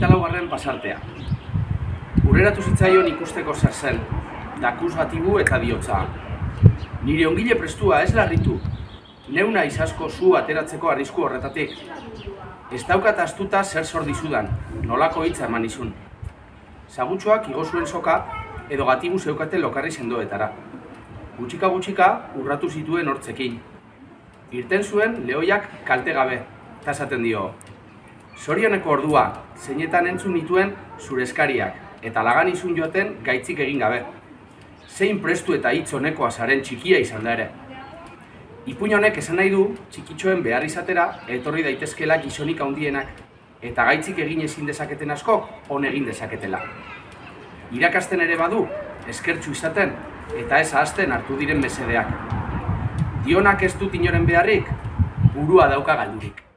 24. pasartea. Urreratu zitzaion ikusteko zer zen, dakusgatibu eta bihotza. Nire ongile prestua ez larritu, neuna izasko zu ateratzeko arrisku horretatik. Ez daukat astuta zer zor dizudan, nolako hitza eman izun. Zagutxoak igo zuen soka edo gatibu zeukate lokarri sendoetara. Gutxika urratu zituen hortzekin. Irten zuen lehoiak kalte gabe, eta esaten dio. Zorioneko ordua, zeinetan entzun nituen zure eskariak, eta lagan izun joaten gaitzik egin gabe. Zein prestu eta hitz honekoa zaren txikia izan da ere. Ipuin honek esan nahi du, txikitxoen behar izatera, etorri daitezkela gizonik handienak, eta gaitzik egin ezin dezaketen askok, on egin dezaketela. Irakasten ere badu, eskertsu izaten, eta ez ahazten hartu diren mesedeak. Dionak ez dut inoren beharrik, burua dauka galdurik.